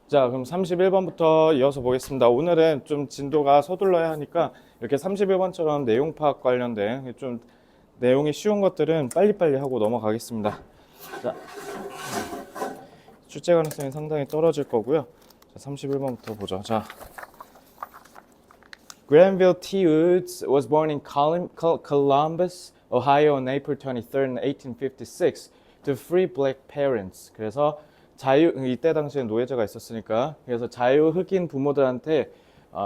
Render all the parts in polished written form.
자, 그럼 31번부터 이어서 보겠습니다. 오늘은 좀 진도가 서둘러야 하니까 이렇게 31번처럼 내용 파악 관련된 좀 내용이 쉬운 것들은 빨리빨리 하고 넘어가겠습니다. 자, 출제 가능성이 상당히 떨어질 거고요. 자, 31번부터 보죠. 자, Granville T. Woods was born in Columbus, Ohio on April 23rd, 1856 to free black parents. 그래서 이때 당시에 노예제가 있었으니까 그래서 자유 흑인 부모들한테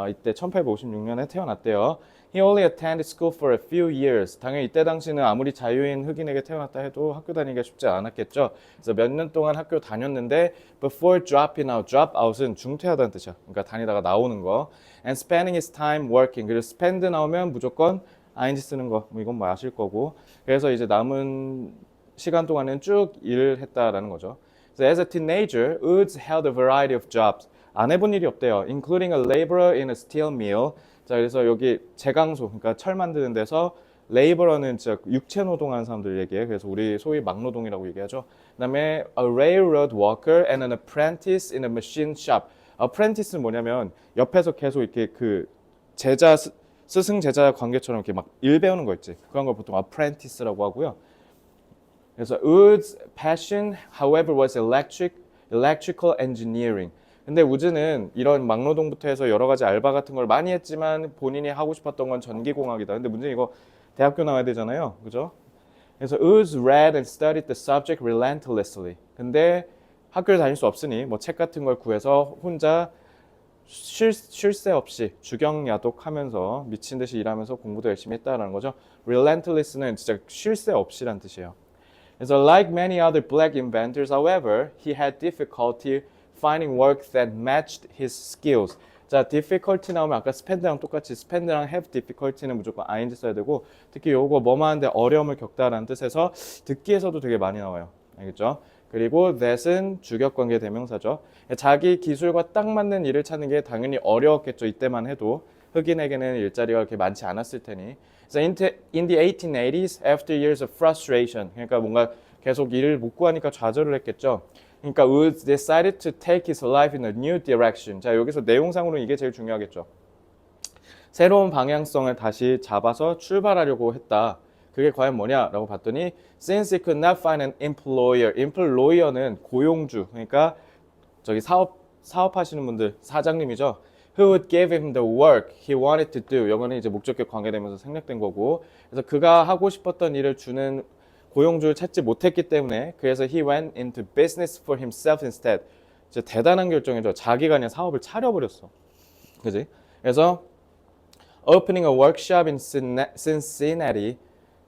이때 1856년에 태어났대요. He only attended school for a few years. 당연히 이때 당시는 아무리 자유인 흑인에게 태어났다 해도 학교 다니기가 쉽지 않았겠죠. 그래서 몇 년 동안 학교 다녔는데 before dropping out, drop out은 중퇴하다는 뜻이야. 그러니까 다니다가 나오는 거. And spending his time working. 그리고 spend 나오면 무조건 ing 쓰는 거. 뭐 이건 뭐 아실 거고. 그래서 이제 남은 시간 동안은 쭉 일을 했다라는 거죠. So as a teenager, Woods held a variety of jobs. 안 해본 일이 없대요. Including a laborer in a steel mill. 자, 그래서 여기 제강소, 그러니까 철 만드는 데서 레이버러는 진짜 육체 노동하는 사람들 얘기해. 그래서 우리 소위 막노동이라고 얘기하죠. 그다음에 a railroad worker and an apprentice in a machine shop. apprentice는 뭐냐면 옆에서 계속 이렇게 그 제자 스승 제자 관계처럼 이렇게 막 일 배우는 거 있지. 그런 걸 보통 apprentice라고 하고요. 그래서 Wood's passion, however, was electrical engineering. 근데 우즈는 이런 막노동부터 해서 여러 가지 알바 같은 걸 많이 했지만 본인이 하고 싶었던 건 전기공학이다. 근데 문제는 이거 대학교 나와야 되잖아요. 그죠? 그래서 Woods read and studied the subject relentlessly. 근데 학교를 다닐 수 없으니 뭐 책 같은 걸 구해서 혼자 쉴 새 없이 주경야독하면서 미친 듯이 일하면서 공부도 열심히 했다라는 거죠. relentless는 진짜 쉴 새 없이란 뜻이에요. So like many other black inventors, however, he had difficulty finding work that matched his skills. 자, difficulty 나오면 아까 spend랑 똑같이 spend랑 have difficulty는 무조건 ing 써야 되고 특히 요거 뭐만 하는데 어려움을 겪다라는 뜻에서 듣기에서도 되게 많이 나와요. 알겠죠? 그리고 that은 주격관계 대명사죠. 자기 기술과 딱 맞는 일을 찾는 게 당연히 어려웠겠죠. 이때만 해도 흑인에게는 일자리가 그렇게 많지 않았을 테니. So in the 1880s, after years of frustration, 그러니까 뭔가 계속 일을 못 구하니까 좌절을 했겠죠. 그러니까 Woods decided to take his life in a new direction. 자, 여기서 내용상으로는 이게 제일 중요하겠죠. 새로운 방향성을 다시 잡아서 출발하려고 했다. 그게 과연 뭐냐라고 봤더니 since he could not find an employer. employer는 고용주. 그러니까 저기 사업하시는 분들 사장님이죠. Who would give him the work he wanted to do. 이거는 이제 목적격 관계되면서 생략된 거고. 그래서 그가 하고 싶었던 일을 주는 고용주를 찾지 못했기 때문에 그래서 he went into business for himself instead. 이제 대단한 결정이죠. 자기가 그냥 사업을 차려버렸어. 그지? 그래서 opening a workshop in Cincinnati,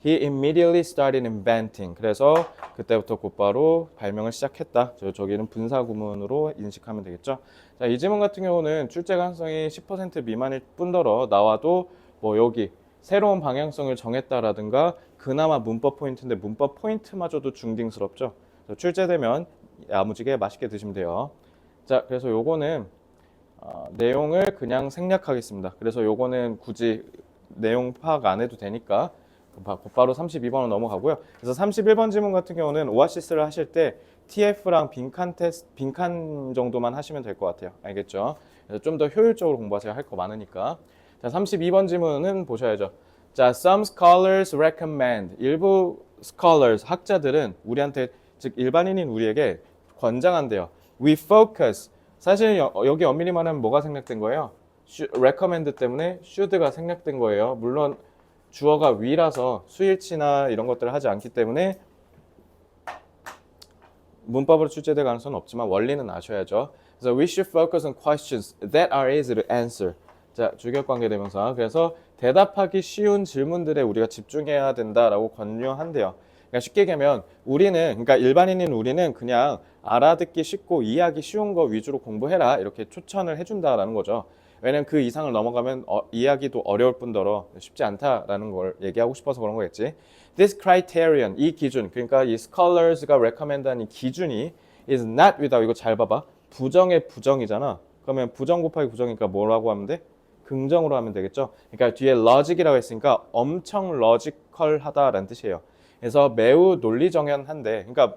he immediately started inventing. 그래서 그때부터 곧바로 발명을 시작했다. 저기는 분사 구문으로 인식하면 되겠죠. 자, 이 지문 같은 경우는 출제 가능성이 10% 미만일 뿐더러 나와도 뭐 여기 새로운 방향성을 정했다라든가 그나마 문법 포인트인데 문법 포인트마저도 중딩스럽죠. 출제되면 야무지게 맛있게 드시면 돼요. 자, 그래서 요거는 내용을 그냥 생략하겠습니다. 그래서 요거는 굳이 내용 파악 안 해도 되니까 곧바로 32번으로 넘어가고요. 그래서 31번 지문 같은 경우는 오아시스를 하실 때 TF랑 빈칸 정도만 하시면 될 것 같아요. 알겠죠? 그래서 좀 더 효율적으로 공부하세요. 할 거 많으니까. 자, 32번 지문은 보셔야죠. 자, some scholars recommend. 일부 scholars, 학자들은 우리한테, 즉 일반인인 우리에게 권장한대요. We focus. 사실 여기 엄밀히 말하면 뭐가 생략된 거예요? recommend 때문에 should가 생략된 거예요. 물론 주어가 we라서 수일치나 이런 것들을 하지 않기 때문에 문법으로 출제될 가능성은 없지만 원리는 아셔야죠. 그래서 we should focus on questions that are easy to answer. 자, 주격관계대명사. 그래서 대답하기 쉬운 질문들에 우리가 집중해야 된다라고 권유한대요. 그러니까 쉽게 얘기하면 그러니까 일반인인 우리는 그냥 알아듣기 쉽고 이해하기 쉬운 거 위주로 공부해라 이렇게 추천을 해준다라는 거죠. 왜냐면 그 이상을 넘어가면 이해하기도 어려울 뿐더러 쉽지 않다라는 걸 얘기하고 싶어서 그런 거겠지. This criterion, 이 기준, 그러니까 이 scholars가 recommend하는 이 기준이 is not without, 이거 잘 봐봐. 부정의 부정이잖아. 그러면 부정 곱하기 부정이니까 뭐라고 하면 돼? 긍정으로 하면 되겠죠. 그러니까 뒤에 logic이라고 했으니까 엄청 logical하다라는 뜻이에요. 그래서 매우 논리정연한데, 그러니까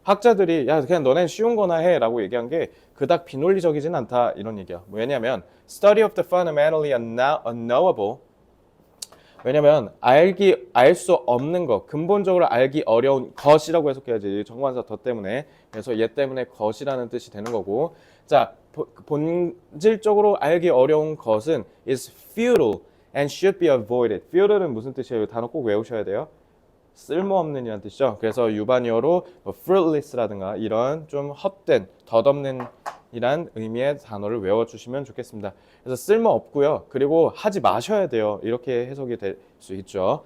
학자들이 야 그냥 너넨 쉬운 거나 해라고 얘기한 게 그닥 비논리적이진 않다 이런 얘기야. 왜냐면 study of the fundamentally unknowable 왜냐면 알 수 없는 것, 근본적으로 알기 어려운 것이라고 해석해야지. 정관사 더 때문에. 그래서 얘 때문에 것이라는 뜻이 되는 거고. 자, 본질적으로 알기 어려운 것은 is futile and should be avoided. futile은 무슨 뜻이에요? 이 단어 꼭 외우셔야 돼요. 쓸모없는 이란 뜻이죠. 그래서 유반이어로 뭐 fruitless라든가 이런 좀 헛된, 덧없는 이란 의미의 단어를 외워주시면 좋겠습니다. 그래서 쓸모없고요. 그리고 하지 마셔야 돼요. 이렇게 해석이 될 수 있죠.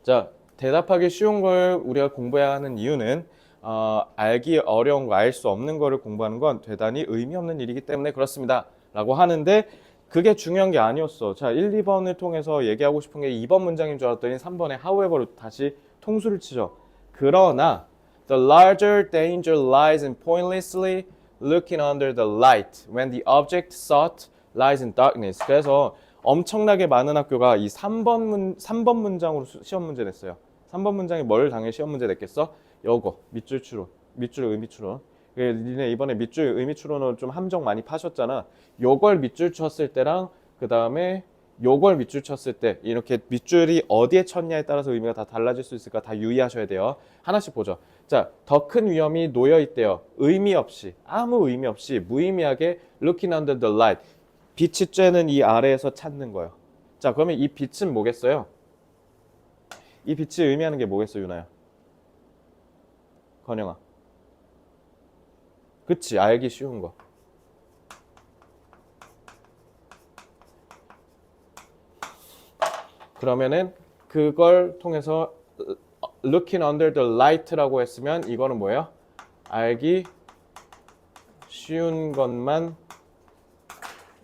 자, 대답하기 쉬운 걸 우리가 공부해야 하는 이유는 알기 어려운 거, 알 수 없는 거를 공부하는 건 대단히 의미 없는 일이기 때문에 그렇습니다. 라고 하는데 그게 중요한 게 아니었어. 자, 1, 2번을 통해서 얘기하고 싶은 게 2번 문장인 줄 알았더니 3번에 however로 다시 통수를 치죠. 그러나 the larger danger lies in pointlessly looking under the light when the object sought lies in darkness. 그래서 엄청나게 많은 학교가 이 3번 문장으로 시험 문제 냈어요. 3번 문장이 뭘 당해 시험 문제 냈겠어? 요거 밑줄 추론, 밑줄 의미 추론. 니네 이번에 밑줄 의미 추론을 좀 함정 많이 파셨잖아. 요걸 밑줄 쳤을 때랑 그 다음에 요걸 밑줄 쳤을 때 이렇게 밑줄이 어디에 쳤냐에 따라서 의미가 다 달라질 수 있으니까 다 유의하셔야 돼요. 하나씩 보죠. 자, 더 큰 위험이 놓여 있대요. 의미 없이, 아무 의미 없이 무의미하게 looking under the light. 빛이 쬐는 이 아래에서 찾는 거예요. 자, 그러면 이 빛은 뭐겠어요? 이 빛이 의미하는 게 뭐겠어, 유나야? 건영아. 그치, 알기 쉬운 거. 그러면은 그걸 통해서 looking under the light라고 했으면 이거는 뭐예요? 알기 쉬운 것만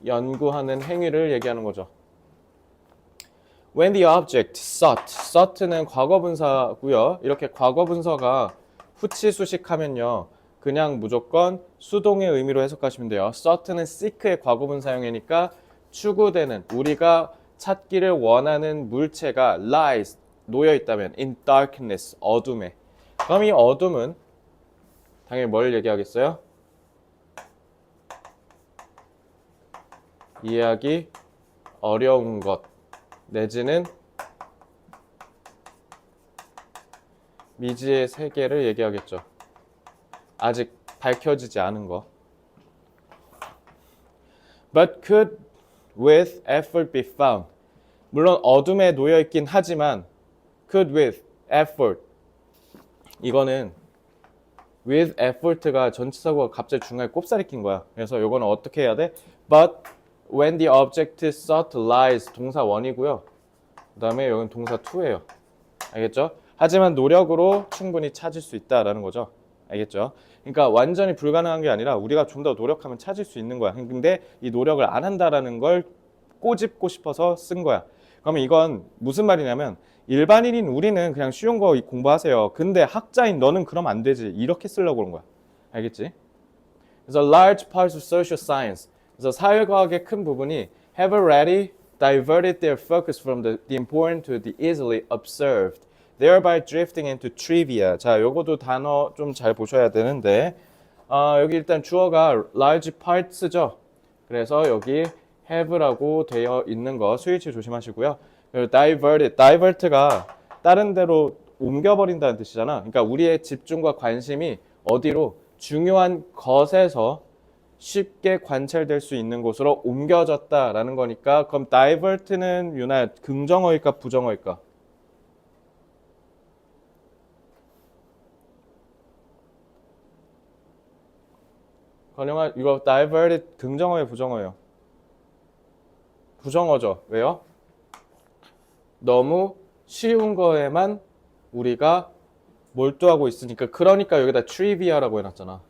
연구하는 행위를 얘기하는 거죠. When the object sought는 과거분사고요. 이렇게 과거분사가 후치수식하면요. 그냥 무조건 수동의 의미로 해석하시면 돼요. sought는 seek의 과거분사형이니까 추구되는 우리가 찾기를 원하는 물체가 lies 놓여 있다면 in darkness 어둠에. 그럼 이 어둠은 당연히 뭘 얘기하겠어요? 이해하기 어려운 것 내지는 미지의 세계를 얘기하겠죠. 아직 밝혀지지 않은 거. But could with effort be found. 물론 어둠에 놓여 있긴 하지만 could with effort 이거는 with effort가 전치사고가 갑자기 중간에 꼽사리 낀 거야. 그래서 이거는 어떻게 해야 돼? But when the object sought lies 동사 1이고요. 그 다음에 여기는 동사 2예요. 알겠죠? 하지만 노력으로 충분히 찾을 수 있다라는 거죠. 알겠죠? 그러니까 완전히 불가능한 게 아니라 우리가 좀 더 노력하면 찾을 수 있는 거야. 근데 이 노력을 안 한다라는 걸 꼬집고 싶어서 쓴 거야. 그러면 이건 무슨 말이냐면 일반인인 우리는 그냥 쉬운 거 공부하세요. 근데 학자인 너는 그러면 안 되지. 이렇게 쓰려고 그런 거야. 알겠지? 그래서 large parts of social science. 그래서 사회과학의 큰 부분이 have already diverted their focus from the important to the easily observed. thereby drifting into trivia. 자, 요거도 단어 좀 잘 보셔야 되는데 여기 일단 주어가 large parts죠. 그래서 여기 have라고 되어 있는 거 스위치 조심하시고요. 그리고 divert가 다른 데로 옮겨버린다는 뜻이잖아. 그러니까 우리의 집중과 관심이 어디로 중요한 것에서 쉽게 관찰될 수 있는 곳으로 옮겨졌다라는 거니까 그럼 divert는 유나 긍정어일까 부정어일까? 건영아 이거 diverted 긍정어예요 부정어예요? 부정어죠. 왜요? 너무 쉬운 거에만 우리가 몰두하고 있으니까 그러니까 여기다 trivia라고 해놨잖아.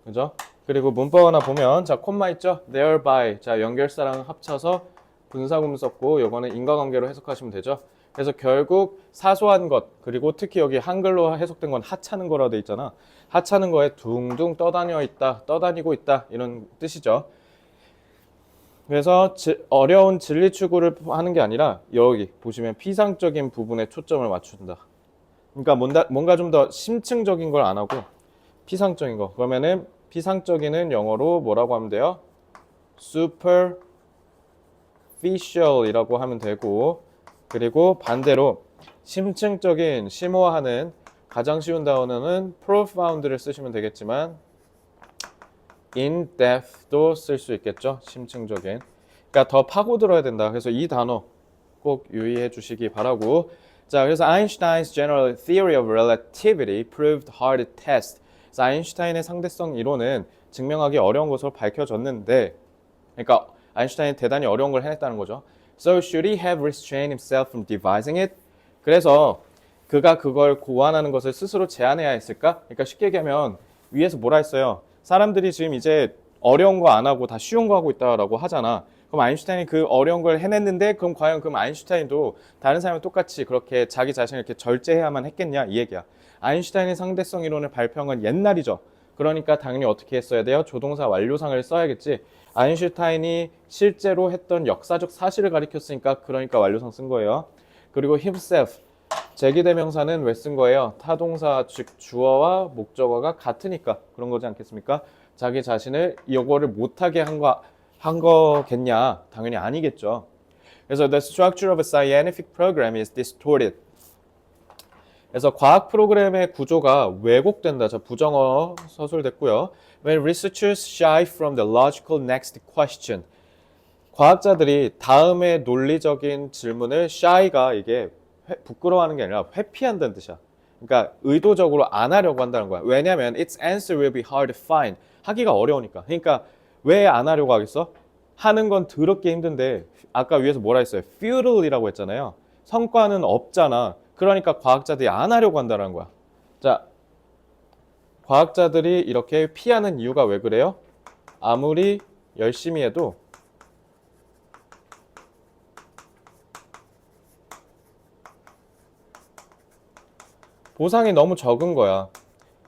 그죠? 그리고 문법 하나 보면 자 콤마 있죠? thereby 자 연결사랑 합쳐서 분사구문 썼고 요거는 인과관계로 해석하시면 되죠. 그래서 결국 사소한 것 그리고 특히 여기 한글로 해석된 건 하찮은 거라고 돼 있잖아. 하찮은 거에 둥둥 떠다니고 있다 이런 뜻이죠. 그래서 어려운 진리 추구를 하는 게 아니라 여기 보시면 피상적인 부분에 초점을 맞춘다. 그러니까 뭔가 좀 더 심층적인 걸 안 하고 피상적인 거. 그러면은 피상적인은 영어로 뭐라고 하면 돼요? superficial이라고 하면 되고, 그리고 반대로 심층적인, 심오하는 가장 쉬운 단어는 profound를 쓰시면 되겠지만 in-depth도 쓸 수 있겠죠. 심층적인. 그러니까 더 파고들어야 된다. 그래서 이 단어 꼭 유의해 주시기 바라고. 자, 그래서 Einstein's general theory of relativity proved hard to test. 그래서 아인슈타인의 상대성 이론은 증명하기 어려운 것으로 밝혀졌는데, 그러니까 아인슈타인이 대단히 어려운 걸 해냈다는 거죠. So should he have restrained himself from devising it? 그래서 그가 그걸 고안하는 것을 스스로 제한해야 했을까? 그러니까 쉽게 얘기하면 위에서 뭐라 했어요? 사람들이 지금 이제 어려운 거 안 하고 다 쉬운 거 하고 있다라고 하잖아. 그럼 아인슈타인이 그 어려운 걸 해냈는데 그럼 과연 아인슈타인도 다른 사람이 똑같이 그렇게 자기 자신을 이렇게 절제해야만 했겠냐 이 얘기야. 아인슈타인의 상대성 이론을 발표한 건 옛날이죠. 그러니까 당연히 어떻게 했어야 돼요? 조동사 완료상을 써야겠지. 아인슈타인이 실제로 했던 역사적 사실을 가리켰으니까 그러니까 완료상 쓴 거예요. 그리고 himself 제기대명사는 왜 쓴 거예요? 타동사 즉 주어와 목적어가 같으니까 그런 거지 않겠습니까? 자기 자신을 이거를 못하게 한 거겠냐? 당연히 아니겠죠. 그래서 the structure of a scientific program is distorted. 그래서 과학 프로그램의 구조가 왜곡된다. 자, 부정어 서술됐고요. When researchers shy from the logical next question. 과학자들이 다음의 논리적인 질문을 shy가 이게 부끄러워하는 게 아니라 회피한다는 뜻이야. 그러니까 의도적으로 안 하려고 한다는 거야. 왜냐면 its answer will be hard to find. 하기가 어려우니까. 그러니까 왜 안 하려고 하겠어? 하는 건 더럽게 힘든데 아까 위에서 뭐라 했어요? futile 했잖아요. 성과는 없잖아. 그러니까 과학자들이 안 하려고 한다는 거야. 자, 과학자들이 이렇게 피하는 이유가 왜 그래요? 아무리 열심히 해도 보상이 너무 적은 거야.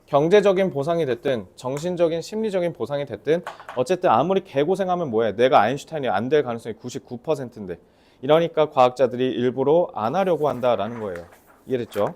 경제적인 보상이 됐든 정신적인 심리적인 보상이 됐든 어쨌든 아무리 개고생하면 뭐해. 내가 아인슈타인이 안 될 가능성이 99%인데 이러니까 과학자들이 일부러 안 하려고 한다라는 거예요. 이해됐죠?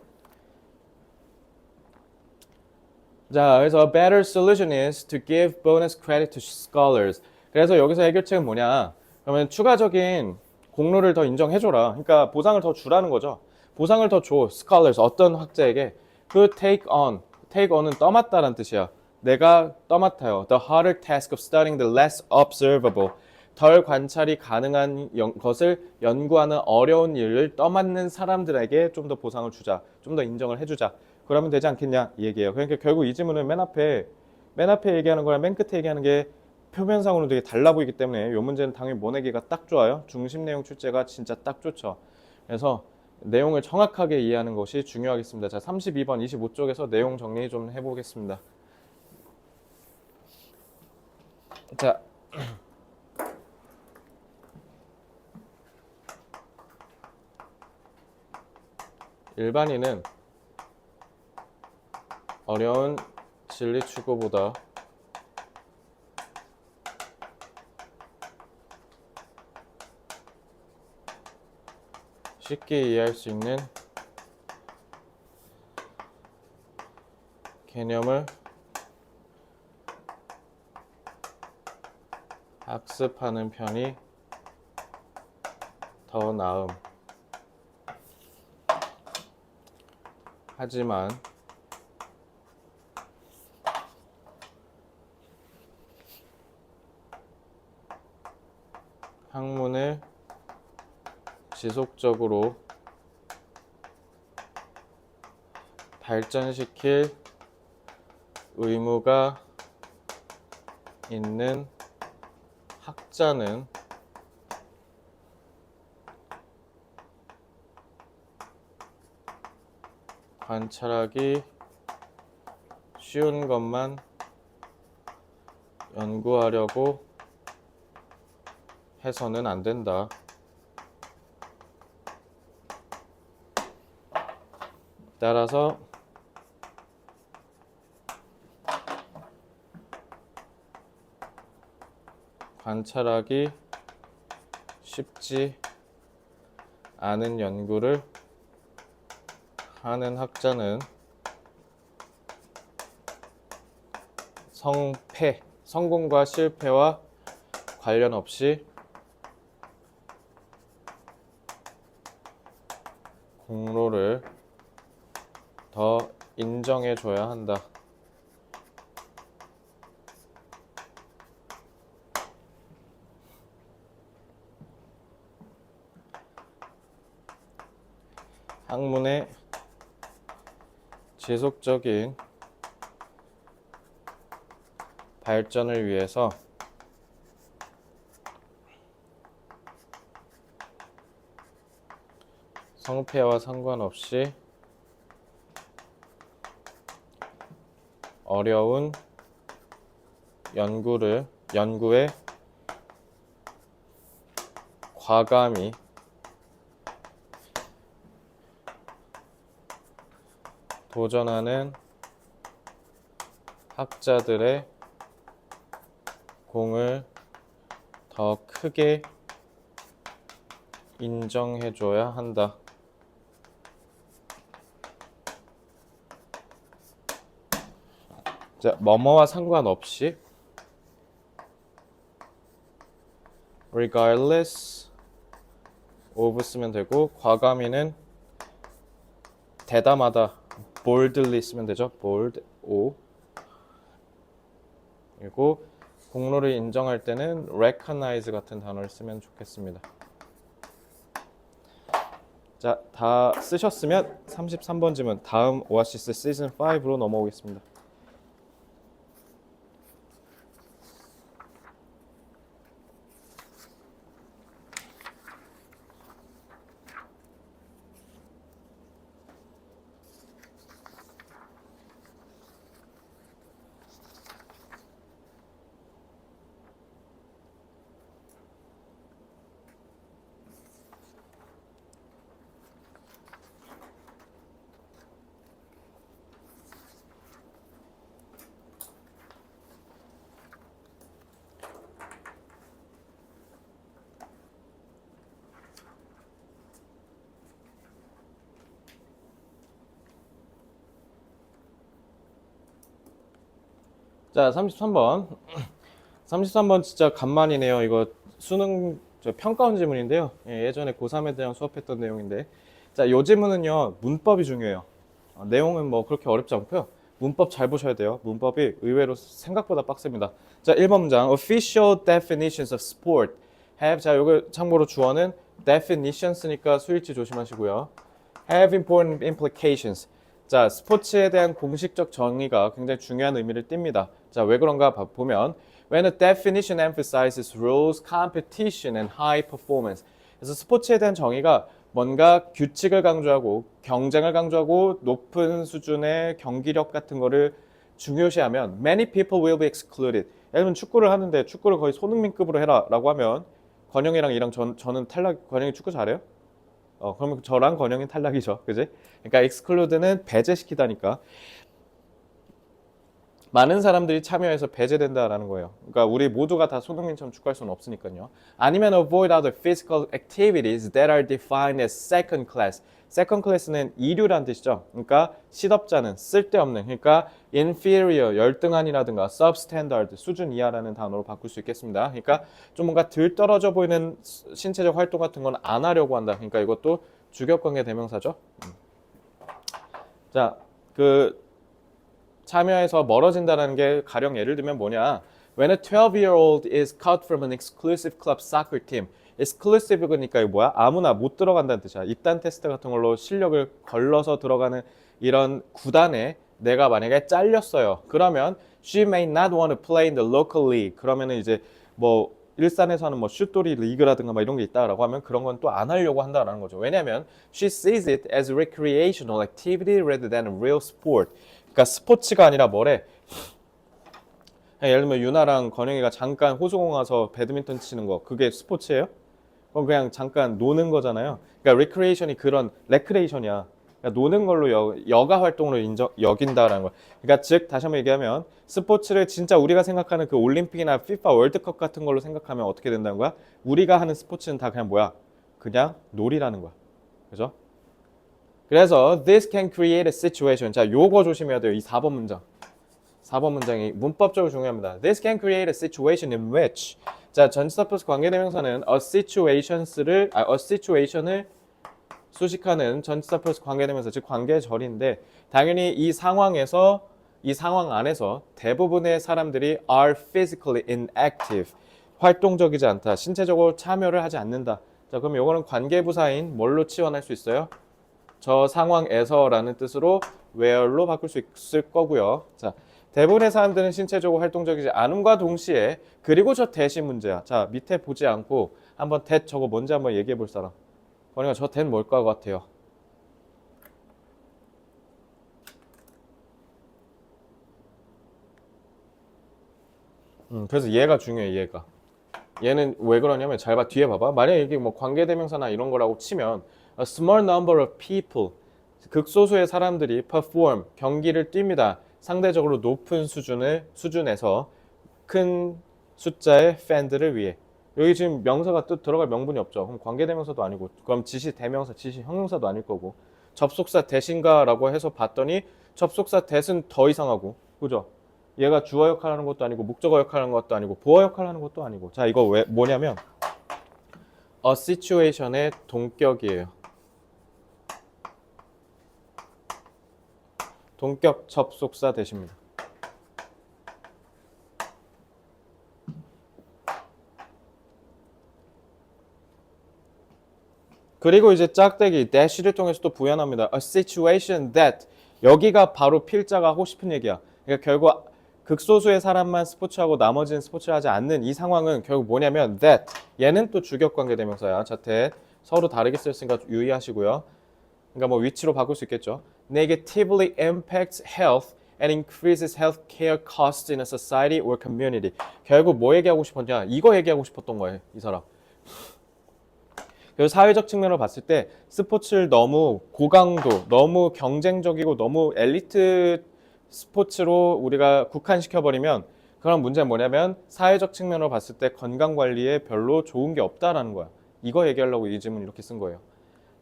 자, 그래서 a better solution is to give bonus credit to scholars. 그래서 여기서 해결책은 뭐냐? 그러면 추가적인 공로를 더 인정해줘라. 그러니까 보상을 더 주라는 거죠. 보상을 더 줘. scholars 어떤 학자에게 그 take on은 떠맡다라는 뜻이야. 내가 떠맡아요. The harder task of studying the less observable. 덜 관찰이 가능한 것을 연구하는 어려운 일을 떠맡는 사람들에게 좀 더 보상을 주자. 좀 더 인정을 해주자. 그러면 되지 않겠냐 이 얘기예요. 그러니까 결국 이 지문은 맨 앞에 얘기하는 거랑 맨 끝에 얘기하는 게 표면상으로 되게 달라 보이기 때문에 이 문제는 당연히 모내기가 딱 좋아요. 중심 내용 출제가 진짜 딱 좋죠. 그래서 내용을 정확하게 이해하는 것이 중요하겠습니다. 자, 32번 25쪽에서 내용 정리 좀 해보겠습니다. 자, 일반인은 어려운 진리 추구보다 쉽게 이해할 수 있는 개념을 학습하는 편이 더 나음. 하지만 학문을 지속적으로 발전시킬 의무가 있는 학자는 관찰하기 쉬운 것만 연구하려고 해서는 안 된다. 따라서 관찰하기 쉽지 않은 연구를 하는 학자는 성공과 실패와 관련 없이 공로를 더 인정해줘야 한다. 학문의 지속적인 발전을 위해서 성패와 상관없이 어려운 연구에 과감히 도전하는 학자들의 공을 더 크게 인정해줘야 한다. 자, 뭐뭐와 상관없이 regardless of 쓰면 되고, 과감히는 대담하다, boldly 쓰면 되죠. bold, o. 그리고 공로를 인정할 때는 recognize 같은 단어를 쓰면 좋겠습니다. 자, 다 쓰셨으면 33번 질문, 다음 오아시스 시즌 5로 넘어오겠습니다. 자, 33번. 33번 진짜 간만이네요. 이거 수능 평가원 지문인데요. 예전에 고3에 대한 수업했던 내용인데, 자, 이 지문은요 문법이 중요해요. 내용은 뭐 그렇게 어렵지 않고요. 문법 잘 보셔야 돼요. 문법이 의외로 생각보다 빡셉니다. 자, 1번 문장. Official definitions of sport have, 자, 요거 참고로 주어는 definitions니까 수일치 조심하시고요. Have important implications. 자, 스포츠에 대한 공식적 정의가 굉장히 중요한 의미를 띱니다. 자, 왜 그런가 보면 When a definition emphasizes rules, competition, and high performance. 그래서 스포츠에 대한 정의가 뭔가 규칙을 강조하고 경쟁을 강조하고 높은 수준의 경기력 같은 거를 중요시하면 many people will be excluded. 예를 들면 축구를 하는데 축구를 거의 손흥민급으로 해라 라고 하면 권영이랑 저는 탈락, 권영이 축구 잘해요? 그러면 저랑 권영이 탈락이죠. 그지? 그러니까 exclude는 배제시키다니까. 많은 사람들이 참여해서 배제된다라는 거예요. 그러니까 우리 모두가 다 손흥민처럼 축구할 수는 없으니까요. 아니면 avoid other physical activities that are defined as second class. second class는 이류란 뜻이죠. 그러니까 시덥잖은, 쓸데없는, 그러니까 inferior, 열등한이라든가 substandard, 수준 이하라는 단어로 바꿀 수 있겠습니다. 그러니까 좀 뭔가 덜 떨어져 보이는 신체적 활동 같은 건 안 하려고 한다. 그러니까 이것도 주격관계 대명사죠. 자, 참여해서 멀어진다는 게 가령 예를 들면 뭐냐. When a 12-year-old is cut from an exclusive club soccer team. exclusive 그러니까 뭐야? 아무나 못 들어간다는 뜻이야. 입단 테스트 같은 걸로 실력을 걸러서 들어가는 이런 구단에 내가 만약에 잘렸어요. 그러면 she may not want to play in the local league. 그러면은 이제 뭐 일산에서 하는 뭐 슛돌이 리그라든가 막 이런 게 있다라고 하면 그런 건 또 안 하려고 한다라는 거죠. 왜냐면 she sees it as recreational activity rather than a real sport. 그러니까 스포츠가 아니라 뭐래? 예를 들면 유나랑 건영이가 잠깐 호수공 가서 배드민턴 치는 거 그게 스포츠예요? 그건 그냥 잠깐 노는 거잖아요. 그러니까 recreation이 그런 레크레이션이야. 그러니까 노는 걸로 여가 활동으로 여긴다라는 거. 그러니까 즉 다시 한번 얘기하면 스포츠를 진짜 우리가 생각하는 그 올림픽이나 FIFA 월드컵 같은 걸로 생각하면 어떻게 된다는 거야? 우리가 하는 스포츠는 다 그냥 뭐야? 그냥 놀이라는 거야. 그죠? 그래서 this can create a situation. 자, 요거 조심해야 돼요. 이 4번 문장. 4번 문장이 문법적으로 중요합니다. This can create a situation in which. 자, 전치사 플러스 관계대명사는 a situation을 수식하는 전치사 플러스 관계대명사, 즉 관계절인데 당연히 이 상황 안에서 대부분의 사람들이 are physically inactive. 활동적이지 않다. 신체적으로 참여를 하지 않는다. 자, 그럼 요거는 관계부사인 뭘로 치환할 수 있어요? 저 상황에서라는 뜻으로 where로 바꿀 수 있을 거고요. 자, 대부분의 사람들은 신체적으로 활동적이지 않음과 동시에 그리고 저 대신 문제야. 자, 밑에 보지 않고 한번 that 저거 뭔지 한번 얘기해 볼 사람. 그러니까 저 that 뭘 것 같아요? 그래서 얘가 중요해, 얘가. 얘는 왜 그러냐면 잘 봐, 뒤에 봐봐. 만약에 이게 뭐 관계대명사나 이런 거라고 치면 a small number of people, 극소수의 사람들이 perform, 경기를 뜁니다. 상대적으로 높은 수준에서 큰 숫자의 팬들을 위해. 여기 지금 명사가 또 들어갈 명분이 없죠. 그럼 관계대명사도 아니고, 그럼 지시 대명사, 지시 형용사도 아닐 거고, 접속사 대신가라고 해서 봤더니 접속사 대신 더 이상하고, 그죠? 얘가 주어 역할을 하는 것도 아니고 목적어 역할을 하는 것도 아니고 보어 역할을 하는 것도 아니고. 자, 이거 왜 뭐냐면 a situation의 동격이에요. 동격 접속사 대신입니다. 그리고 이제 짝대기 dash를 통해서 또 부연합니다. A situation that, 여기가 바로 필자가 하고 싶은 얘기야. 그러니까 결국 극소수의 사람만 스포츠하고 나머지는 스포츠를 하지 않는 이 상황은 결국 뭐냐면 that, 얘는 또 주격관계 대명사야. 자, that 서로 다르게 쓰였으니까 유의하시고요. 그러니까 뭐 위치로 바꿀 수 있겠죠. Negatively impacts health and increases healthcare costs in a society or community. 결국 뭐 얘기하고 싶었냐? 이거 얘기하고 싶었던 거예요, 이 사람. 그래서 사회적 측면으로 봤을 때 스포츠를 너무 고강도, 너무 경쟁적이고 너무 엘리트 스포츠로 우리가 국한시켜버리면 그런 문제는 뭐냐면 사회적 측면으로 봤을 때 건강관리에 별로 좋은 게 없다라는 거야. 이거 얘기하려고 이 질문 이렇게 쓴 거예요.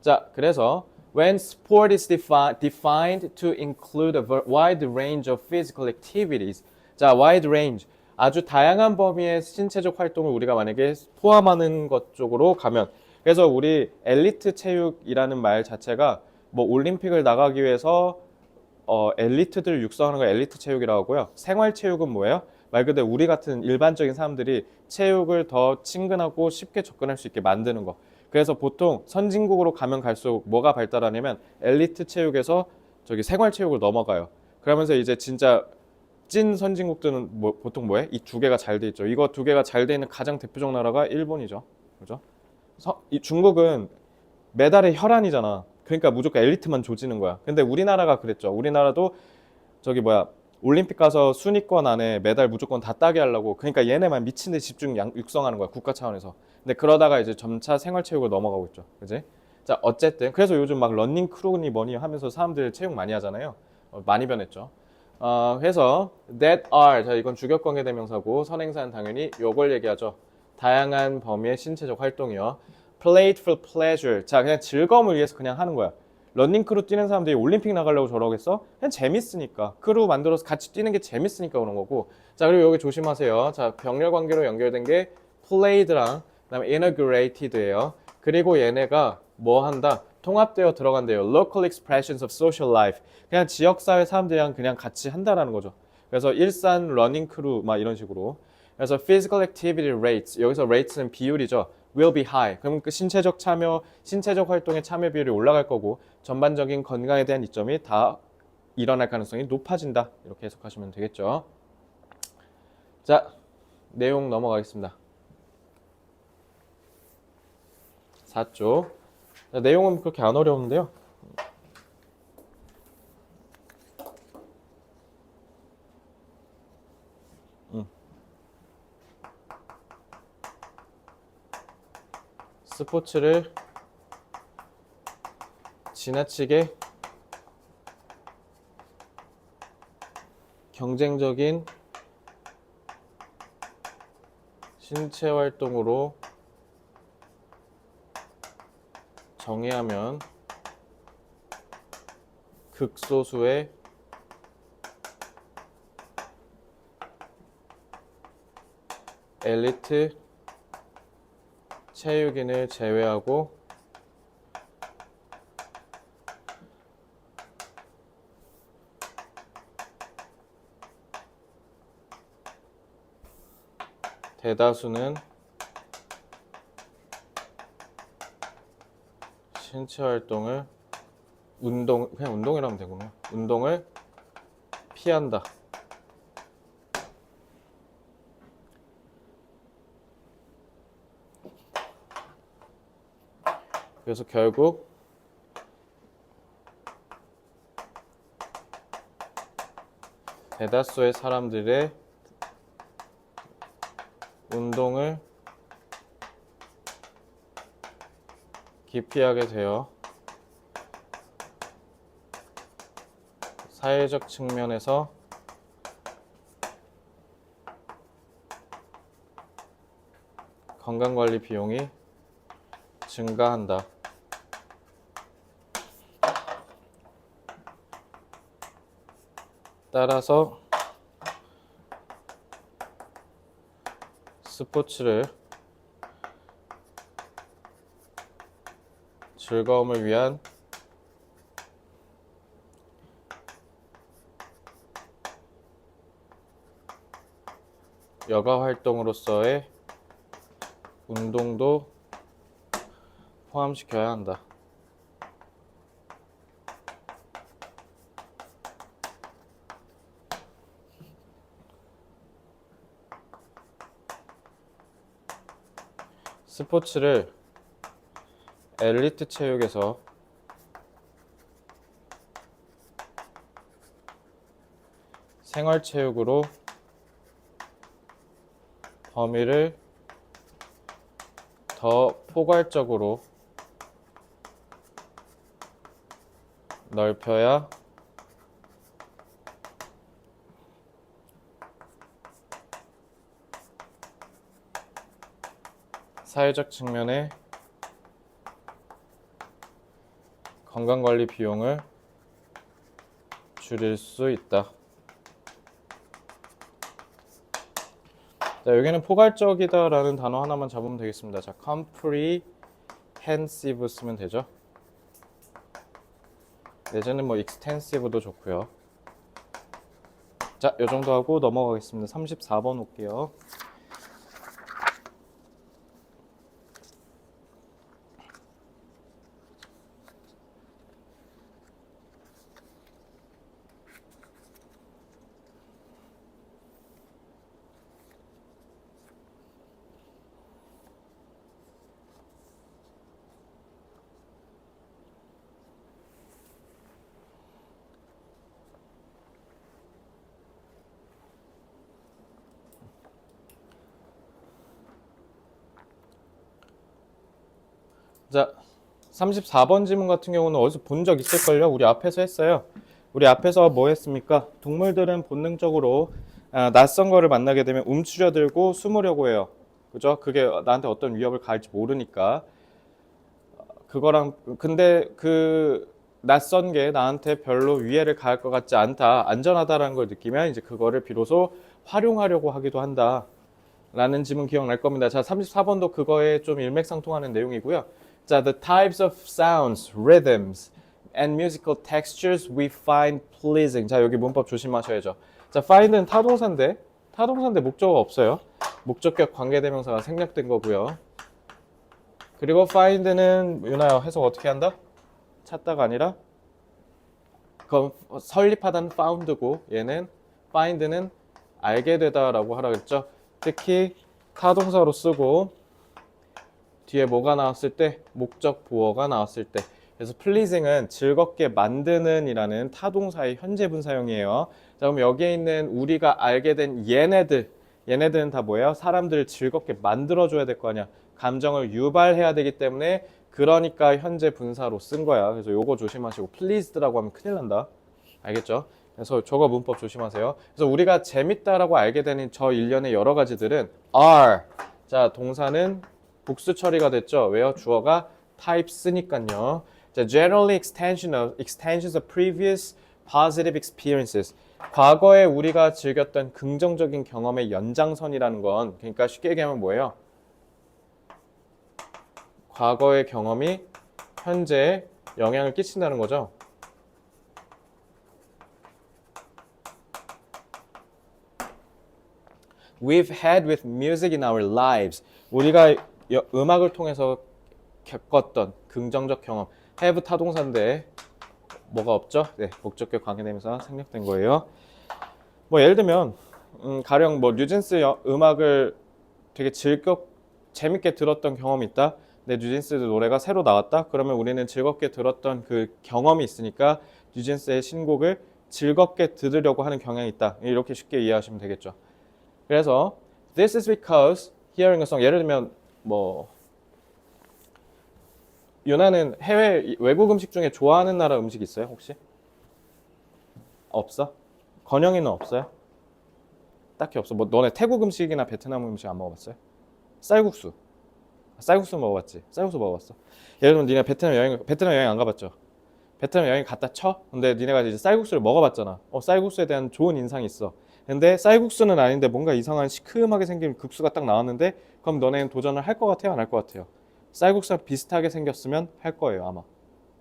자, 그래서 when sport is defined to include a wide range of physical activities. 자, wide range. 아주 다양한 범위의 신체적 활동을 우리가 만약에 포함하는 것 쪽으로 가면, 그래서 우리 엘리트 체육이라는 말 자체가 뭐 올림픽을 나가기 위해서 엘리트들을 육성하는 걸 엘리트 체육이라고 하고요. 생활 체육은 뭐예요? 말 그대로 우리 같은 일반적인 사람들이 체육을 더 친근하고 쉽게 접근할 수 있게 만드는 거. 그래서 보통 선진국으로 가면 갈수록 뭐가 발달하냐면 엘리트 체육에서 저기 생활 체육을 넘어가요. 그러면서 이제 진짜 찐 선진국들은 보통 뭐해? 이 두 개가 잘 돼 있죠. 이거 두 개가 잘 돼 있는 가장 대표적 나라가 일본이죠. 그죠? 이 중국은 메달의 혈안이잖아. 그러니까 무조건 엘리트만 조지는 거야. 근데 우리나라가 그랬죠. 우리나라도 저기 뭐야, 올림픽 가서 순위권 안에 메달 무조건 다 따게 하려고. 그러니까 얘네만 미친 듯이 육성하는 거야, 국가 차원에서. 근데 그러다가 이제 점차 생활체육으로 넘어가고 있죠. 그지? 자, 어쨌든 그래서 요즘 막 러닝 크루니 뭐니 하면서 사람들 체육 많이 하잖아요. 많이 변했죠. 해서 that are, 자, 이건 주격관계 대명사고 선행사는 당연히 요걸 얘기하죠. 다양한 범위의 신체적 활동이요. Played for pleasure. 자, 그냥 즐거움을 위해서 그냥 하는 거야. 러닝 크루 뛰는 사람들이 올림픽 나가려고 저러겠어? 그냥 재밌으니까. 크루 만들어서 같이 뛰는 게 재밌으니까 그런 거고. 자, 그리고 여기 조심하세요. 자, 병렬 관계로 연결된 게 played랑 그다음에 integrated예요. 그리고 얘네가 뭐 한다? 통합되어 들어간대요. Local expressions of social life. 그냥 지역사회 사람들이랑 그냥 같이 한다라는 거죠. 그래서 일산 러닝 크루 막 이런 식으로. 그래서 physical activity rates, 여기서 rates는 비율이죠. will be high. 그럼 그 신체적 활동의 참여 비율이 올라갈 거고 전반적인 건강에 대한 이점이 다 일어날 가능성이 높아진다. 이렇게 해석하시면 되겠죠. 자, 내용 넘어가겠습니다. 4쪽. 자, 내용은 그렇게 안 어려운데요. 스포츠를 지나치게 경쟁적인 신체 활동으로 정의하면 극소수의 엘리트 체육인을 제외하고 대다수는 신체 활동을 그냥 운동이라면 되군요. 운동을 피한다. 그래서 결국 대다수의 사람들의 운동을 기피하게 되어 사회적 측면에서 건강관리 비용이 증가한다. 따라서 스포츠를 즐거움을 위한 여가 활동으로서의 운동도 포함시켜야 한다. 스포츠를 엘리트 체육에서 생활체육으로 범위를 더 포괄적으로 넓혀야 사회적 측면의 건강관리 비용을 줄일 수 있다. 자, 여기는 포괄적이다 라는 단어 하나만 잡으면 되겠습니다. 자, comprehensive 쓰면 되죠. 내지는 뭐 extensive도 좋고요. 자, 이 정도 하고 넘어가겠습니다. 34번 볼게요. 자, 34번 지문 같은 경우는 어디서 본 적 있을걸요? 우리 앞에서 했어요. 우리 앞에서 뭐 했습니까? 동물들은 본능적으로 낯선 거를 만나게 되면 움츠려들고 숨으려고 해요. 그죠? 그게 나한테 어떤 위협을 가할지 모르니까. 그거랑, 근데 그 낯선 게 나한테 별로 위해를 가할 것 같지 않다, 안전하다라는 걸 느끼면 이제 그거를 비로소 활용하려고 하기도 한다. 라는 지문 기억날 겁니다. 자, 34번도 그거에 좀 일맥상통하는 내용이고요. 자, the types of sounds, rhythms, and musical textures we find pleasing. 자, 여기 문법 조심하셔야죠. 자, find는 타동사인데 목적어가 없어요. 목적격 관계대명사가 생략된 거고요. 그리고 find는 유나요, 해석 어떻게 한다? 찾다가 아니라 설립하다는 found고, 얘는 find는 알게 되다라고 하라 그랬죠. 특히 타동사로 쓰고 뒤에 뭐가 나왔을 때? 목적 보어가 나왔을 때. 그래서 pleasing은 즐겁게 만드는 이라는 타동사의 현재 분사형이에요. 자, 그럼 여기에 있는 우리가 알게 된 얘네들은 다 뭐예요? 사람들을 즐겁게 만들어줘야 될 거 아니야. 감정을 유발해야 되기 때문에, 그러니까 현재 분사로 쓴 거야. 그래서 요거 조심하시고, pleased라고 하면 큰일 난다. 알겠죠? 그래서 저거 문법 조심하세요. 그래서 우리가 재밌다라고 알게 되는 저 일련의 여러 가지들은 are. 자, 동사는 복수 처리가 됐죠. 왜요? 주어가 type 쓰니까요. 자, generally extensions of previous positive experiences. 과거에 우리가 즐겼던 긍정적인 경험의 연장선이라는 건, 그러니까 쉽게 얘기하면 뭐예요? 과거의 경험이 현재에 영향을 끼친다는 거죠. We've had with music in our lives. 우리가 음악을 통해서 겪었던 긍정적 경험. have 타동사인데 뭐가 없죠? 네, 목적격 관계대명사 생략된 거예요. 뭐 예를 들면 가령 뭐 뉴진스 음악을 되게 재밌게 들었던 경험이 있다. 근데 뉴진스 노래가 새로 나왔다. 그러면 우리는 즐겁게 들었던 그 경험이 있으니까 뉴진스의 신곡을 즐겁게 들으려고 하는 경향이 있다. 이렇게 쉽게 이해하시면 되겠죠. 그래서 this is because hearing a song. 예를 들면 뭐 유나는 외국 음식 중에 좋아하는 나라 음식 있어요 혹시? 없어? 건영이는 없어요? 딱히 없어. 뭐 너네 태국 음식이나 베트남 음식 안 먹어봤어요? 쌀국수 먹어봤지? 쌀국수 먹어봤어? 예를 들면 니네 베트남 여행 안 가봤죠? 베트남 여행 갔다 쳐? 근데 니네가 이제 쌀국수를 먹어봤잖아. 쌀국수에 대한 좋은 인상이 있어. 근데 쌀국수는 아닌데 뭔가 이상한 시큼하게 생긴 국수가 딱 나왔는데 그럼 너네는 도전을 할 것 같아요? 안 할 것 같아요? 쌀국수랑 비슷하게 생겼으면 할 거예요 아마.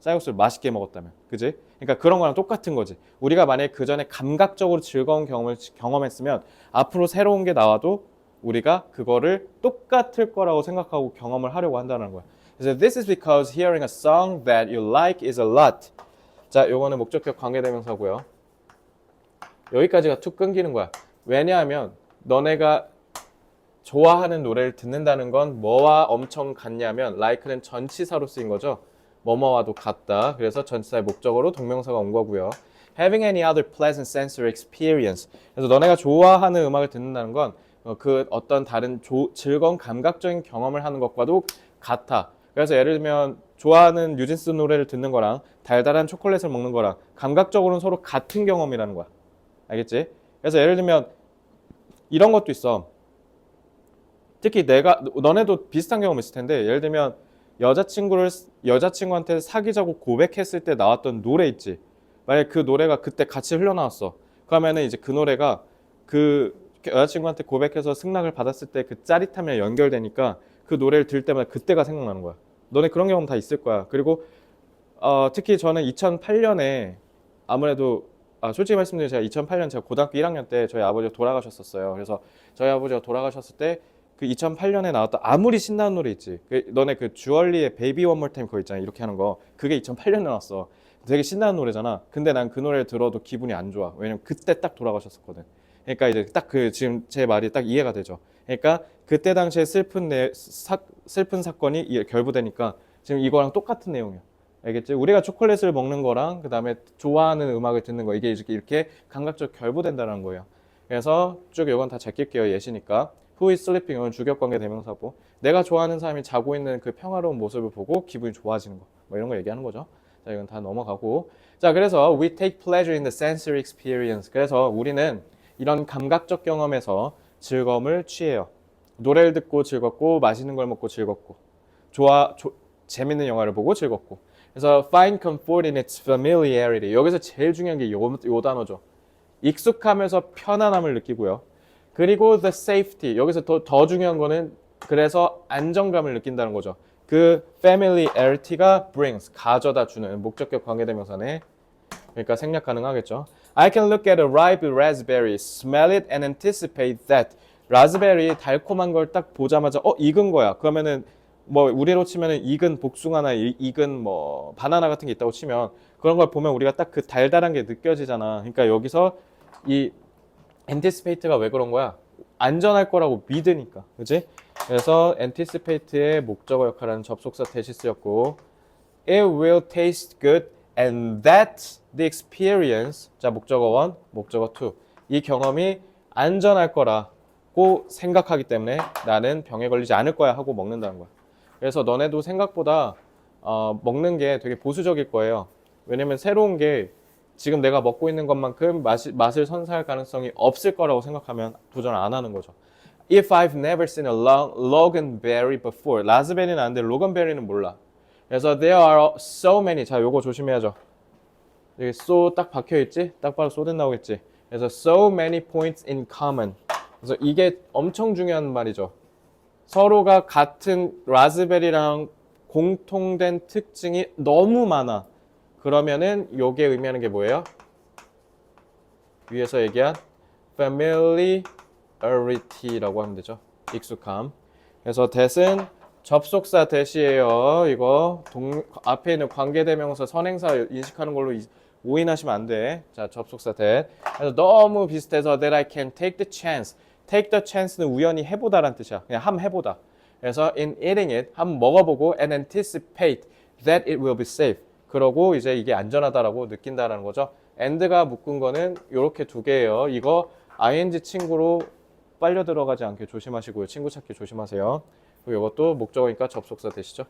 쌀국수를 맛있게 먹었다면. 그지? 그러니까 그런 거랑 똑같은 거지. 우리가 만약에 그 전에 감각적으로 즐거운 경험했으면 앞으로 새로운 게 나와도 우리가 그거를 똑같을 거라고 생각하고 경험을 하려고 한다는 거야. 그래서 this is because hearing a song that you like is a lot. 자, 요거는 목적격 관계대명사고요. 여기까지가 툭 끊기는 거야. 왜냐하면 너네가 좋아하는 노래를 듣는다는 건 뭐와 엄청 같냐면 like는 전치사로 쓰인 거죠. 뭐뭐와도 같다. 그래서 전치사의 목적어로 동명사가 온 거고요. Having any other pleasant sensory experience. 그래서 너네가 좋아하는 음악을 듣는다는 건 그 어떤 다른 즐거운 감각적인 경험을 하는 것과도 같아. 그래서 예를 들면 좋아하는 뉴진스 노래를 듣는 거랑 달달한 초콜릿을 먹는 거랑 감각적으로는 서로 같은 경험이라는 거야. 알겠지? 그래서 예를 들면 이런 것도 있어. 특히 너네도 비슷한 경험 있을 텐데 예를 들면 여자친구한테 사귀자고 고백했을 때 나왔던 노래 있지. 만약에 그 노래가 그때 같이 흘러나왔어. 그러면은 이제 그 노래가 그 여자친구한테 고백해서 승낙을 받았을 때 그 짜릿함이랑 연결되니까 그 노래를 들을 때마다 그때가 생각나는 거야. 너네 그런 경험 다 있을 거야. 그리고 특히 저는 2008년에 아무래도 솔직히 말씀드리면 제가 2008년 제가 고등학교 1학년 때 저희 아버지가 돌아가셨었어요. 그래서 저희 아버지가 돌아가셨을 때 그 2008년에 나왔던 아무리 신나는 노래 있지. 너네 그 주얼리의 베이비 원 몰 타임 그거 있잖아. 이렇게 하는 거. 그게 2008년에 나왔어. 되게 신나는 노래잖아. 근데 난 그 노래를 들어도 기분이 안 좋아. 왜냐면 그때 딱 돌아가셨었거든. 그러니까 이제 딱 지금 제 말이 딱 이해가 되죠. 그러니까 그때 당시에 슬픈 사건이 결부되니까 지금 이거랑 똑같은 내용이야. 알겠지? 우리가 초콜릿을 먹는 거랑 그 다음에 좋아하는 음악을 듣는 거 이게 이렇게 감각적 결부된다는 거예요. 그래서 쭉 이건 다 제낄게요. 예시니까. Who is sleeping? 이건 주격관계 대명사고 내가 좋아하는 사람이 자고 있는 그 평화로운 모습을 보고 기분이 좋아지는 거. 뭐 이런 거 얘기하는 거죠. 자, 이건 다 넘어가고. 자, 그래서 we take pleasure in the sensory experience. 그래서 우리는 이런 감각적 경험에서 즐거움을 취해요. 노래를 듣고 즐겁고 맛있는 걸 먹고 즐겁고 재밌는 영화를 보고 즐겁고. 그래서 find comfort in its familiarity. 여기서 제일 중요한 게 요 단어죠. 익숙하면서 편안함을 느끼고요. 그리고 the safety. 여기서 더 중요한 거는 그래서 안정감을 느낀다는 거죠. 그 familiarity가 brings, 가져다 주는 목적격 관계대명사네. 그러니까 생략 가능하겠죠. I can look at a ripe raspberry, smell it and anticipate that. 라즈베리 달콤한 걸 딱 보자마자 익은 거야. 그러면은 뭐 우리로 치면은 익은 복숭아나 익은 뭐 바나나 같은 게 있다고 치면 그런 걸 보면 우리가 딱 그 달달한 게 느껴지잖아. 그러니까 여기서 이 anticipate가 왜 그런 거야? 안전할 거라고 믿으니까. 그지? 그래서 anticipate의 목적어 역할하는 접속사 대시 쓰였고 it will taste good and that the experience. 자, 목적어 1, 목적어 2. 이 경험이 안전할 거라고 생각하기 때문에 나는 병에 걸리지 않을 거야 하고 먹는다는 거야. 그래서 너네도 생각보다 먹는 게 되게 보수적일 거예요. 왜냐면 새로운 게 지금 내가 먹고 있는 것만큼 맛을 선사할 가능성이 없을 거라고 생각하면 도전 안 하는 거죠. If I've never seen a loganberry before. 라즈베리는 아는데 로건베리는 몰라. 그래서 there are so many. 자, 요거 조심해야죠. 여기 so 딱 박혀 있지? 딱 봐도 so 나오겠지. 그래서 so many points in common. 그래서 이게 엄청 중요한 말이죠. 서로가 같은 라즈베리랑 공통된 특징이 너무 많아. 그러면은 요게 의미하는 게 뭐예요? 위에서 얘기한 familiarity라고 하면 되죠. 익숙함. 그래서 that은 접속사 that이에요. 이거 앞에 있는 관계대명사 선행사 인식하는 걸로 오인하시면 안 돼. 자, 접속사 that. 그래서 너무 비슷해서 that I can take the chance. take the chance는 우연히 해보다란 뜻이야. 그냥 함 해보다. 그래서 in eating it, 한번 먹어보고 and anticipate that it will be safe. 그러고 이제 이게 안전하다라고 느낀다라는 거죠. and가 묶은 거는 이렇게 두 개예요. 이거 ing 친구로 빨려 들어가지 않게 조심하시고요. 친구 찾기 조심하세요. 그리고 이것도 목적어니까 접속사 되시죠.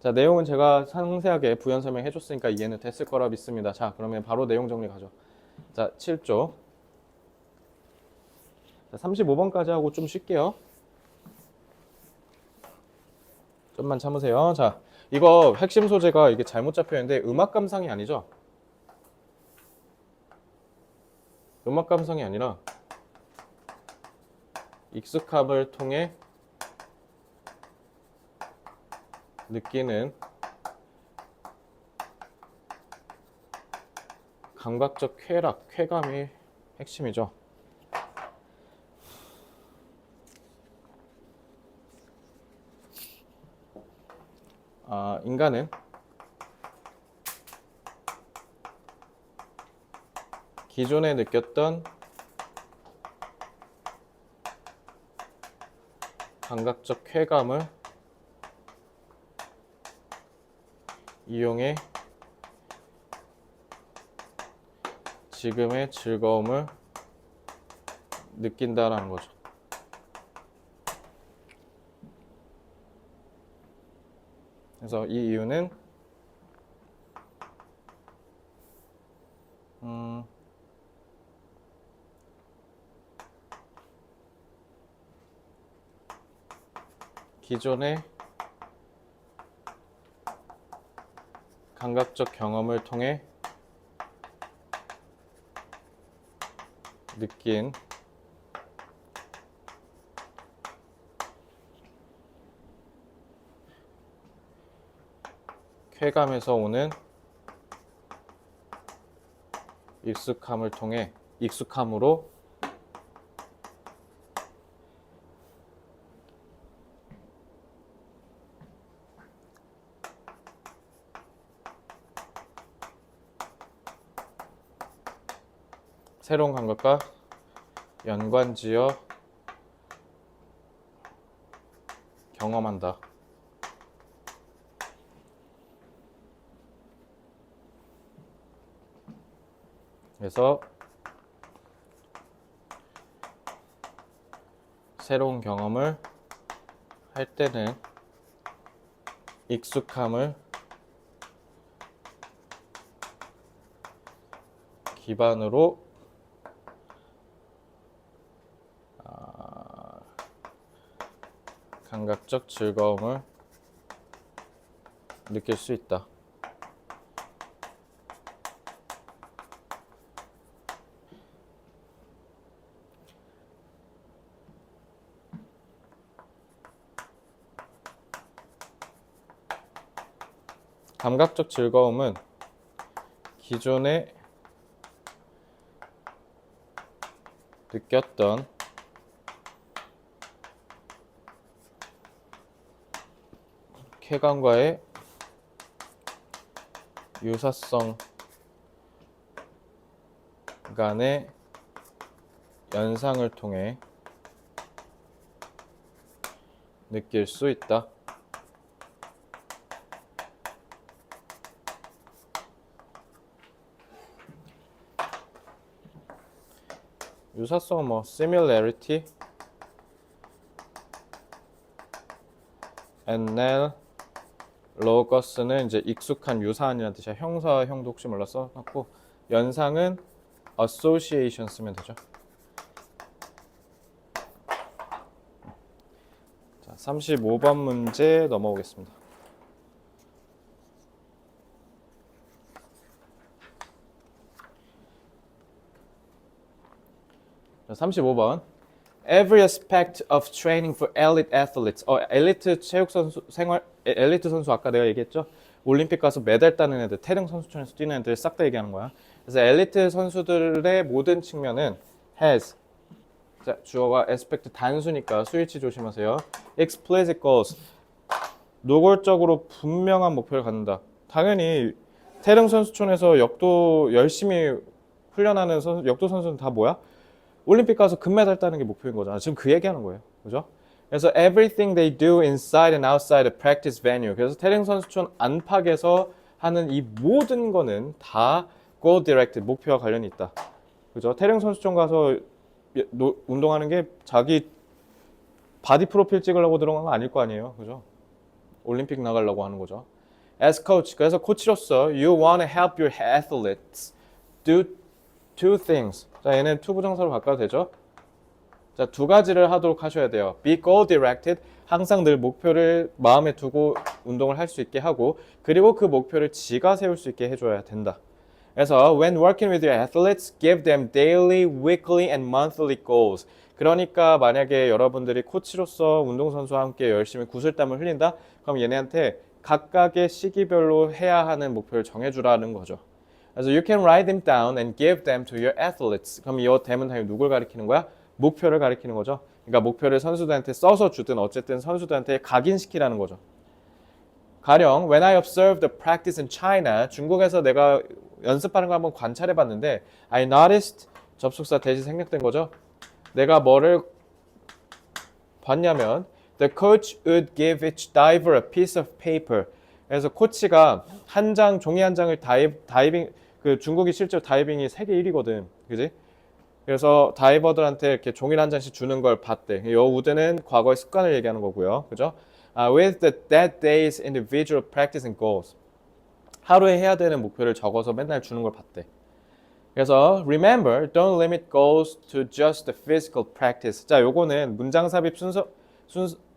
자, 내용은 제가 상세하게 부연 설명해 줬으니까 이해는 됐을 거라 믿습니다. 자, 그러면 바로 내용 정리 가죠. 자, 7조. 자, 35번까지 하고 좀 쉴게요. 좀만 참으세요. 자, 이거 핵심 소재가 이게 잘못 잡혀 있는데 음악 감상이 아니죠? 음악 감상이 아니라 익숙함을 통해 느끼는 감각적 쾌락, 쾌감이 핵심이죠. 인간은 기존에 느꼈던 감각적 쾌감을 이용해 지금의 즐거움을 느낀다라는 거죠. 그래서 이 이유는 기존의 감각적 경험을 통해 느낀 쾌감에서 오는 익숙함으로 새로운 감각과 연관지어 경험한다. 그래서 새로운 경험을 할 때는 익숙함을 기반으로 감각적 즐거움을 느낄 수 있다. 감각적 즐거움은 기존에 느꼈던 쾌감과의 유사성 간의 연상을 통해 느낄 수 있다. 유사성은 뭐 similarity, analogous,는 이제 익숙한, 유사한이라는 뜻이야. 형사, 형도 혹시 몰라 써놨고, 연상은 association 쓰면 되죠. 자, 자, 35번 문제 넘어오겠습니다. 자, 35번. Every aspect of training for elite athletes. 엘리트 체육 선수 엘리트 선수 아까 내가 얘기했죠? 올림픽 가서 메달 따는 애들, 태릉 선수촌에서 뛰는 애들 싹 다 얘기하는 거야. 그래서 엘리트 선수들의 모든 측면은 has. 자, 주어가 aspect 단수니까 수일치 조심하세요. explicit goals. 노골적으로 분명한 목표를 갖는다. 당연히 태릉 선수촌에서 역도 열심히 훈련하는 역도 선수는 다 뭐야? 올림픽 가서 금메달 따는 게 목표인 거잖아. 지금 그 얘기하는 거예요. 그죠? 그래서 everything they do inside and outside the practice venue. 그래서 태릉 선수촌 안팎에서 하는 이 모든 거는 다 goal directed, 목표와 관련이 있다. 그죠? 태릉 선수촌 가서 운동하는 게 자기 바디 프로필 찍으려고 들어간 거 아닐 거 아니에요. 그죠? 올림픽 나가려고 하는 거죠. As coach, 그래서 코치로서 you want to help your athletes do two things. 자, 얘는 to 부정사로 바꿔도 되죠? 자, 두 가지를 하도록 하셔야 돼요. Be goal directed, 항상 늘 목표를 마음에 두고 운동을 할 수 있게 하고, 그리고 그 목표를 지가 세울 수 있게 해줘야 된다. 그래서 when working with your athletes, give them daily, weekly, and monthly goals. 그러니까 만약에 여러분들이 코치로서 운동선수와 함께 열심히 구슬땀을 흘린다? 그럼 얘네한테 각각의 시기별로 해야 하는 목표를 정해주라는 거죠. 그래서 you can write them down and give them to your athletes. 그럼 이 대문 단위 누굴 가리키는 거야? 목표를 가리키는 거죠. 그러니까 목표를 선수들한테 써서 주든 어쨌든 선수들한테 각인시키라는 거죠. 가령 when I observed the practice in China, 중국에서 내가 연습하는 거 한번 관찰해 봤는데 I noticed, 접속사 대시 생략된 거죠. 내가 뭐를 봤냐면 the coach would give each diver a piece of paper. 그래서 코치가 한 장, 종이 한 장을 다이빙, 그 중국이 실제로 다이빙이 세계 1위거든. 그지? 그래서 다이버들한테 이렇게 종이 한 장씩 주는 걸 봤대. 이 would는 과거의 습관을 얘기하는 거고요. 그죠? With that day's individual practice and goals. 하루에 해야 되는 목표를 적어서 맨날 주는 걸 봤대. 그래서 remember, don't limit goals to just the physical practice. 자, 요거는 문장 삽입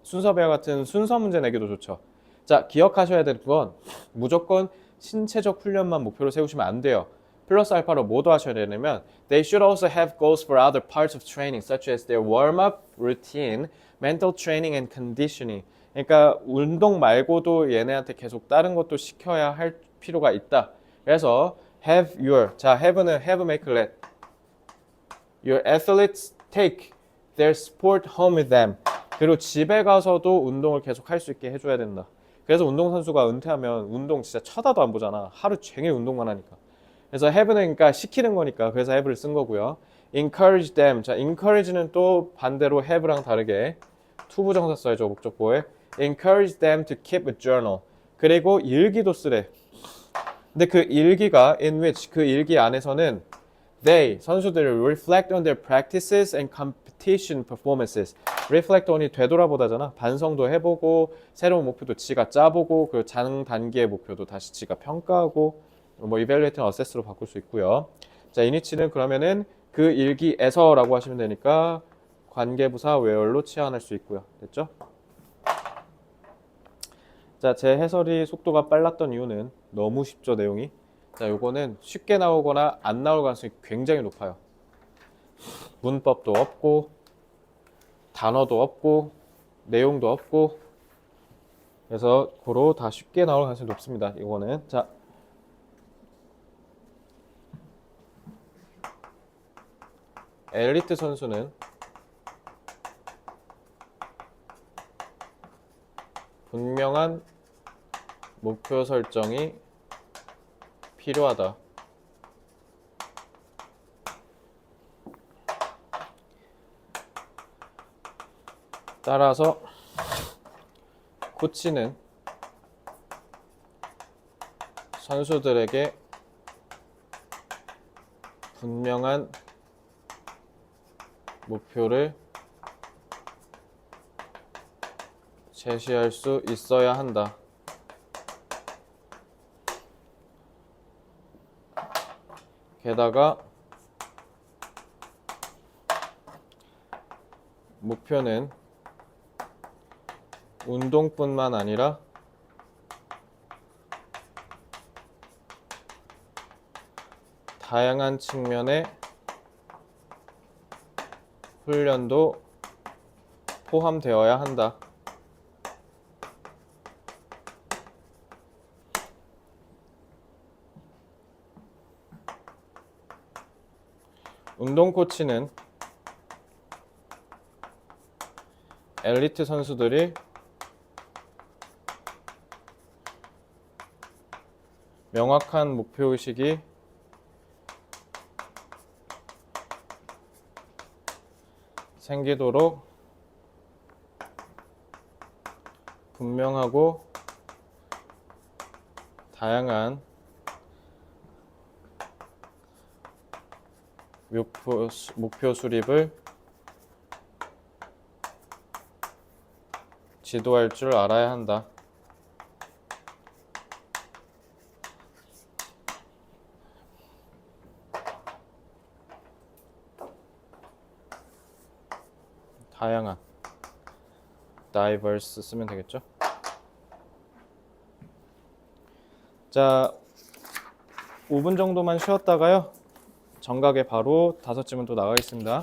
순서배와 같은 순서 문제 내기도 좋죠. 자, 기억하셔야 될 건 무조건 신체적 훈련만 목표로 세우시면 안 돼요. 플러스 알파로 뭐도 하셔야 되냐면 they should also have goals for other parts of training such as their warm-up routine, mental training and conditioning. 그러니까 운동 말고도 얘네한테 계속 다른 것도 시켜야 할 필요가 있다. 그래서 have your, 자, have는 have, make, let. Your athletes take their sport home with them. 그리고 집에 가서도 운동을 계속 할 수 있게 해줘야 된다. 그래서 운동선수가 은퇴하면 운동 진짜 쳐다도 안 보잖아. 하루 종일 운동만 하니까. 그래서 have는 그러니까 시키는 거니까 그래서 have를 쓴 거고요. encourage them. 자, encourage는 또 반대로 have랑 다르게 to 부정사 써야죠. 목적보에. encourage them to keep a journal. 그리고 일기도 쓰래. 근데 그 일기가 in which 그 일기 안에서는 they 선수들을 reflect on their practices and competition performances. reflect on이 되돌아보다잖아. 반성도 해보고 새로운 목표도 지가 짜보고 그 장 단기의 목표도 다시 지가 평가하고 뭐 evaluate and assess로 바꿀 수 있고요. 자, 이니치는 그러면은 그 일기에서라고 하시면 되니까 관계부사 where로 치환할 수 있고요. 됐죠? 자, 제 해설이 속도가 빨랐던 이유는 너무 쉽죠, 내용이. 자, 요거는 쉽게 나오거나 안 나올 가능성이 굉장히 높아요. 문법도 없고 단어도 없고 내용도 없고 그래서 고로 다 쉽게 나올 가능성이 높습니다. 이거는. 자, 엘리트 선수는 분명한 목표 설정이 필요하다. 따라서 코치는 선수들에게 분명한 목표를 제시할 수 있어야 한다. 게다가 목표는 운동뿐만 아니라 다양한 측면의 훈련도 포함되어야 한다. 운동 코치는 엘리트 선수들이 명확한 목표의식이 생기도록 분명하고 다양한 목표 수립을 지도할 줄 알아야 한다. 다양한 diverse 쓰면 되겠죠. 자, 5분 정도만 쉬었다가요. 정각에 바로 5질문 또 나가겠습니다.